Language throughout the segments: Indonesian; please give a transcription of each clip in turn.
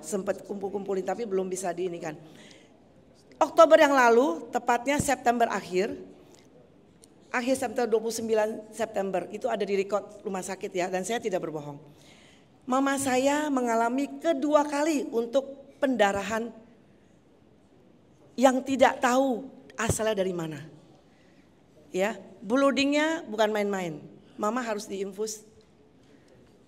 sempat kumpul-kumpulin tapi belum bisa diinikan. Oktober yang lalu, tepatnya September akhir September 29 September itu ada di record rumah sakit ya, dan saya tidak berbohong. Mama saya mengalami kedua kali untuk pendarahan yang tidak tahu asalnya dari mana. Ya, bleedingnya bukan main-main. Mama harus diinfus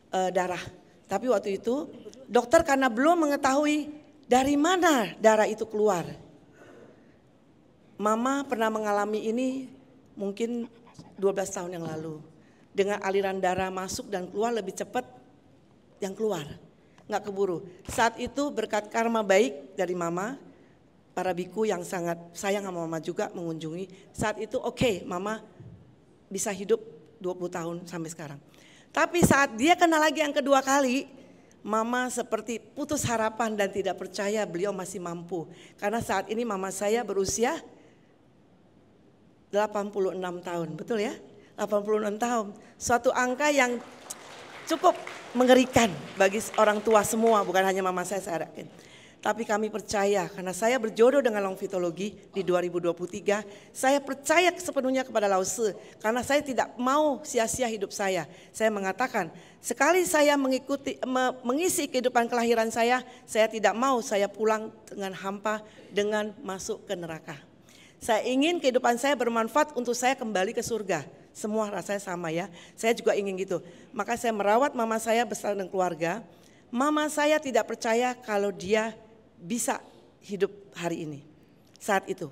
darah. Tapi waktu itu dokter karena belum mengetahui dari mana darah itu keluar. Mama pernah mengalami ini mungkin 12 tahun yang lalu. Dengan aliran darah masuk dan keluar lebih cepat yang keluar. Nggak keburu. Saat itu berkat karma baik dari mama, para biku yang sangat sayang sama mama juga mengunjungi. Saat itu oke, mama bisa hidup 20 tahun sampai sekarang. Tapi saat dia kena lagi yang kedua kali, mama seperti putus harapan dan tidak percaya beliau masih mampu. Karena saat ini mama saya berusia 86 tahun, betul ya? 86 tahun, suatu angka yang cukup mengerikan bagi orang tua semua, bukan hanya mama saya yakin. Tapi kami percaya karena saya berjodoh dengan longfitologi di 2023, saya percaya sepenuhnya kepada Lao Tzu karena saya tidak mau sia-sia hidup saya. Saya mengatakan, sekali saya mengisi kehidupan kelahiran saya tidak mau saya pulang dengan hampa dengan masuk ke neraka. Saya ingin kehidupan saya bermanfaat untuk saya kembali ke surga. Semua rasanya sama ya, saya juga ingin gitu. Maka saya merawat mama saya bersama dengan keluarga. Mama saya tidak percaya kalau dia bisa hidup hari ini. Saat itu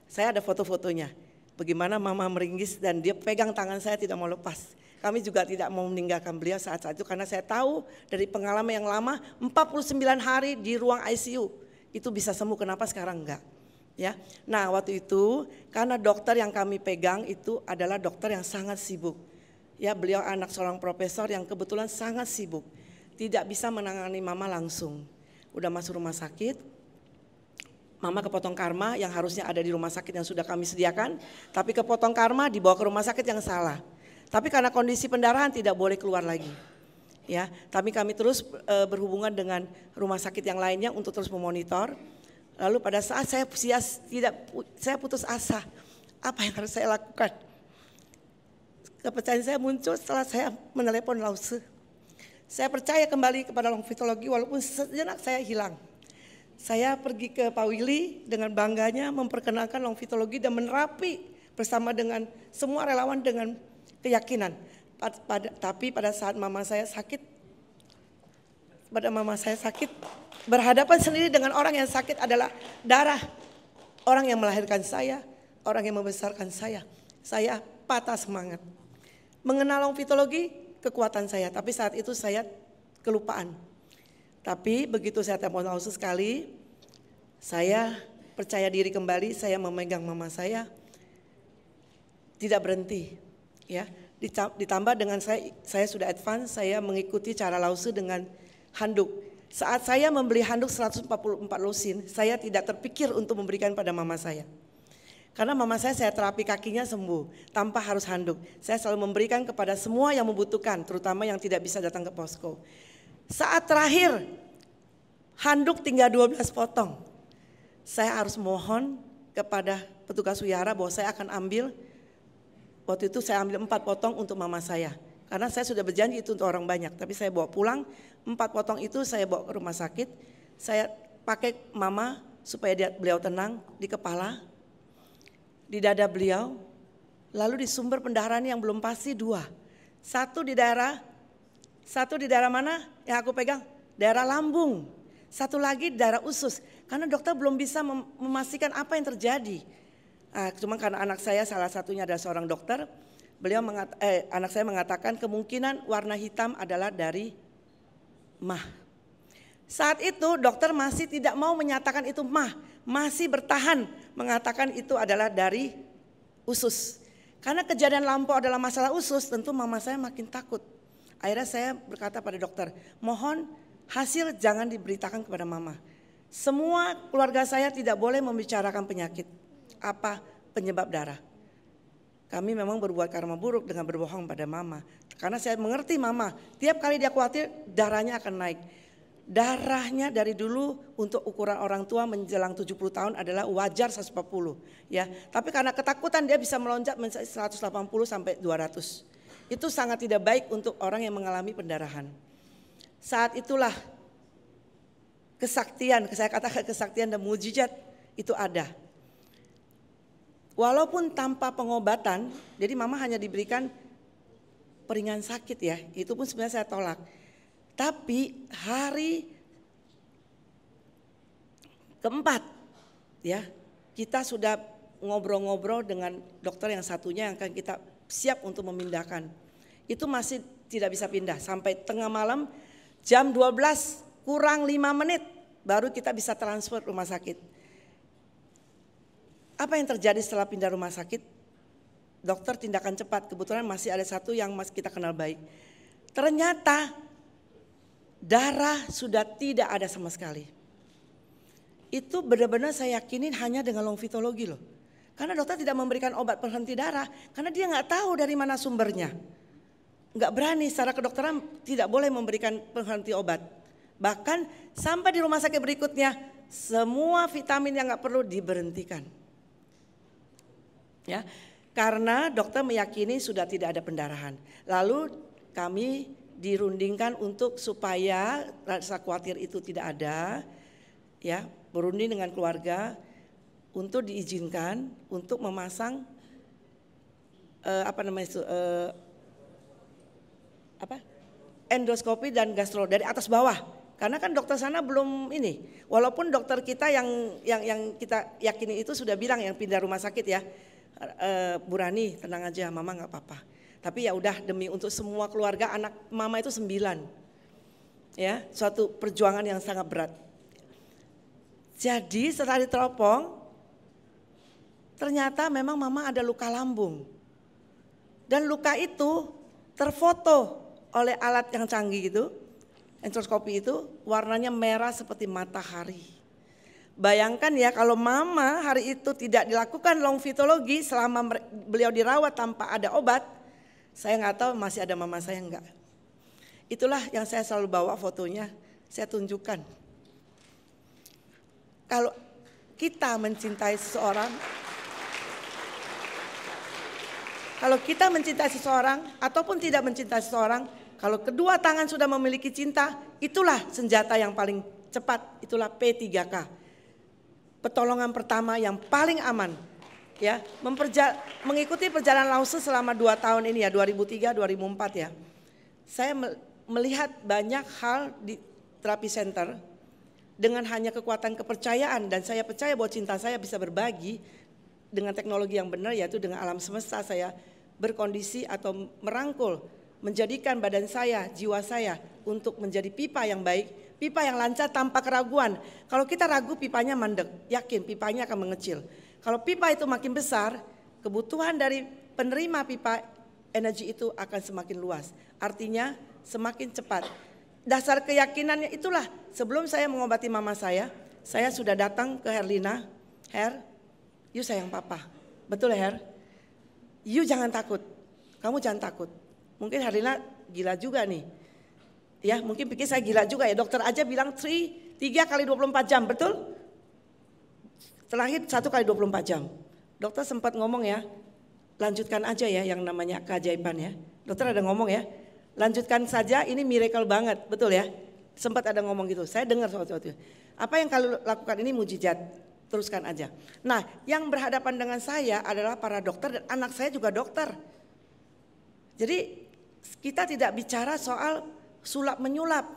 saya ada foto-fotonya, bagaimana mama meringis dan dia pegang tangan saya tidak mau lepas. Kami juga tidak mau meninggalkan beliau saat-saat itu karena saya tahu dari pengalaman yang lama 49 hari di ruang ICU itu bisa sembuh, kenapa sekarang enggak ya. Nah waktu itu karena dokter yang kami pegang itu adalah dokter yang sangat sibuk ya, beliau anak seorang profesor yang kebetulan sangat sibuk, tidak bisa menangani mama langsung. Udah masuk rumah sakit, mama kepotong karma yang harusnya ada di rumah sakit yang sudah kami sediakan, tapi kepotong karma dibawa ke rumah sakit yang salah. Tapi karena kondisi pendarahan tidak boleh keluar lagi. Ya, tapi kami terus berhubungan dengan rumah sakit yang lainnya untuk terus memonitor. Lalu pada saat saya putus asa, apa yang harus saya lakukan? Kepercayaan saya muncul setelah saya menelepon Lao Tzu. Saya percaya kembali kepada longfitologi walaupun sejenak saya hilang. Saya pergi ke Pak Willy dengan bangganya memperkenalkan longfitologi dan menerapi bersama dengan semua relawan dengan keyakinan. Tapi pada saat mama saya sakit, berhadapan sendiri dengan orang yang sakit adalah darah. Orang yang melahirkan saya, orang yang membesarkan saya patah semangat. Mengenal longfitologi kekuatan saya, tapi saat itu saya kelupaan. Tapi begitu saya telepon Lao Tzu sekali, saya percaya diri kembali, saya memegang mama saya, tidak berhenti. Ya, ditambah dengan saya sudah advance, saya mengikuti cara Lao Tzu dengan handuk. Saat saya membeli handuk 144 lusin, saya tidak terpikir untuk memberikan pada mama saya. Karena mama saya terapi kakinya sembuh tanpa harus handuk. Saya selalu memberikan kepada semua yang membutuhkan, terutama yang tidak bisa datang ke posko. Saat terakhir handuk tinggal 12 potong. Saya harus mohon kepada petugas wihara bahwa saya akan ambil. Waktu itu saya ambil 4 potong untuk mama saya. Karena saya sudah berjanji itu untuk orang banyak, tapi saya bawa pulang 4 potong itu saya bawa ke rumah sakit. Saya pakai mama supaya beliau tenang di kepala, di dada beliau, lalu di sumber pendarahan yang belum pasti 2. Satu di daerah mana yang aku pegang? Daerah lambung. Satu lagi daerah usus. Karena dokter belum bisa memastikan apa yang terjadi. Cuma karena anak saya salah satunya adalah seorang dokter, anak saya mengatakan kemungkinan warna hitam adalah dari mah. Saat itu dokter masih tidak mau menyatakan itu mah, masih bertahan mengatakan itu adalah dari usus. Karena kejadian lampau adalah masalah usus, tentu mama saya makin takut. Akhirnya saya berkata pada dokter, mohon hasil jangan diberitakan kepada mama. Semua keluarga saya tidak boleh membicarakan penyakit, apa penyebab darah. Kami memang berbuat karma buruk dengan berbohong pada mama. Karena saya mengerti mama, tiap kali dia khawatir darahnya akan naik. Darahnya dari dulu untuk ukuran orang tua menjelang 70 tahun adalah wajar 140 ya. Tapi karena ketakutan dia bisa melonjak menjadi 180 sampai 200. Itu sangat tidak baik untuk orang yang mengalami pendarahan. Saat itulah kesaktian, saya katakan kesaktian dan mujizat itu ada. Walaupun tanpa pengobatan, jadi mama hanya diberikan peringan sakit ya, itu pun sebenarnya saya tolak. Tapi hari keempat ya, kita sudah ngobrol-ngobrol dengan dokter yang satunya yang akan kita siap untuk memindahkan. Itu masih tidak bisa pindah sampai tengah malam jam 12 kurang 5 menit baru kita bisa transfer rumah sakit. Apa yang terjadi setelah pindah rumah sakit? Dokter tindakan cepat, kebetulan masih ada satu yang masih kita kenal baik. Ternyata darah sudah tidak ada sama sekali. Itu benar-benar saya yakinin hanya dengan longfitologi loh. Karena dokter tidak memberikan obat penghenti darah, karena dia nggak tahu dari mana sumbernya. Nggak berani secara kedokteran tidak boleh memberikan penghenti obat. Bahkan sampai di rumah sakit berikutnya, semua vitamin yang nggak perlu diberhentikan. Ya, karena dokter meyakini sudah tidak ada pendarahan. Lalu kami dirundingkan untuk supaya rasa khawatir itu tidak ada, ya berunding dengan keluarga untuk diizinkan untuk memasang endoskopi dan gastro dari atas bawah, karena kan dokter sana belum ini, walaupun dokter kita yang kita yakini itu sudah bilang yang pindah rumah sakit ya, Bu Rani tenang aja, mama nggak apa-apa. Tapi ya udah demi untuk semua keluarga, anak mama itu 9. Ya, suatu perjuangan yang sangat berat. Jadi setelah diteropong, ternyata memang mama ada luka lambung. Dan luka itu terfoto oleh alat yang canggih itu, endoskopi itu, warnanya merah seperti matahari. Bayangkan ya kalau mama hari itu tidak dilakukan longfitologi selama beliau dirawat tanpa ada obat, saya nggak tahu masih ada mama saya enggak. Itulah yang saya selalu bawa fotonya, saya tunjukkan. Kalau kita mencintai seseorang, ataupun tidak mencintai seseorang, kalau kedua tangan sudah memiliki cinta, itulah senjata yang paling cepat, itulah P3K. Pertolongan pertama yang paling aman. Ya, mengikuti perjalanan Lause selama 2 tahun ini ya, 2003-2004 ya. Saya melihat banyak hal di terapi center dengan hanya kekuatan kepercayaan, dan saya percaya bahwa cinta saya bisa berbagi dengan teknologi yang benar, yaitu dengan alam semesta. Saya berkondisi atau merangkul, menjadikan badan saya, jiwa saya untuk menjadi pipa yang baik, pipa yang lancar tanpa keraguan. Kalau kita ragu pipanya mandek, yakin pipanya akan mengecil. Kalau pipa itu makin besar, kebutuhan dari penerima pipa energi itu akan semakin luas. Artinya semakin cepat. Dasar keyakinannya itulah, sebelum saya mengobati mama saya sudah datang ke Herlina. Her, you sayang papa. Betul ya Her? You jangan takut, kamu jangan takut. Mungkin Herlina gila juga nih. Ya mungkin pikir saya gila juga ya, dokter aja bilang 3 kali 24 jam, betul? Terakhir 1 kali 24 jam. Dokter sempat ngomong ya, lanjutkan aja ya yang namanya keajaiban ya. Dokter ada ngomong ya, lanjutkan saja, ini miracle banget, betul ya? Sempat ada ngomong gitu, saya dengar waktu itu. Apa yang kalian lakukan ini mujizat, teruskan aja. Nah yang berhadapan dengan saya adalah para dokter dan anak saya juga dokter. Jadi kita tidak bicara soal sulap menyulap,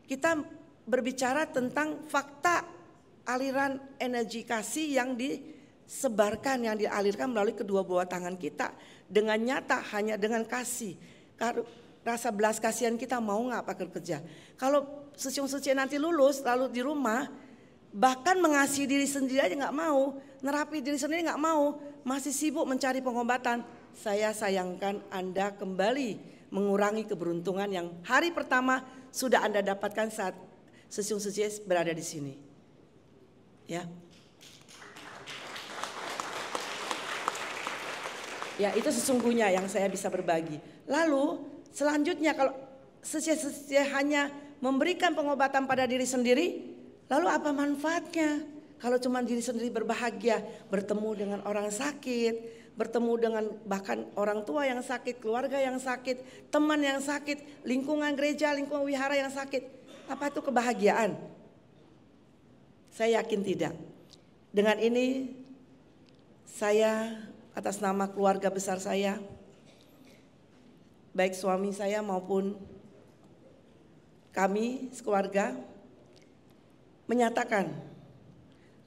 kita berbicara tentang fakta aliran energi kasih yang disebarkan, yang dialirkan melalui kedua buah tangan kita dengan nyata, hanya dengan kasih. Rasa belas kasihan kita mau nggak pakai kerja. Kalau suci nanti lulus lalu di rumah, bahkan mengasihi diri sendiri aja nggak mau, nerapi diri sendiri nggak mau, masih sibuk mencari pengobatan. Saya sayangkan Anda kembali mengurangi keberuntungan yang hari pertama sudah Anda dapatkan saat suci berada di sini. Ya. Ya itu sesungguhnya yang saya bisa berbagi. Lalu selanjutnya kalau sesia hanya memberikan pengobatan pada diri sendiri, lalu apa manfaatnya? Kalau cuma diri sendiri berbahagia, bertemu dengan orang sakit, bertemu dengan bahkan orang tua yang sakit, keluarga yang sakit, teman yang sakit, lingkungan gereja, lingkungan wihara yang sakit. Apa itu kebahagiaan? Saya yakin tidak. Dengan ini saya atas nama keluarga besar saya, baik suami saya maupun kami sekeluarga, menyatakan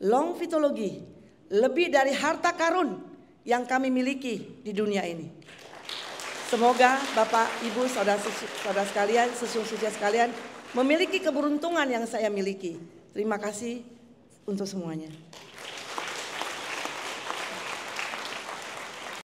Long Fitologi lebih dari harta karun yang kami miliki di dunia ini. Semoga Bapak, Ibu, saudara sekalian, sesuai sekalian memiliki keberuntungan yang saya miliki. Terima kasih untuk semuanya.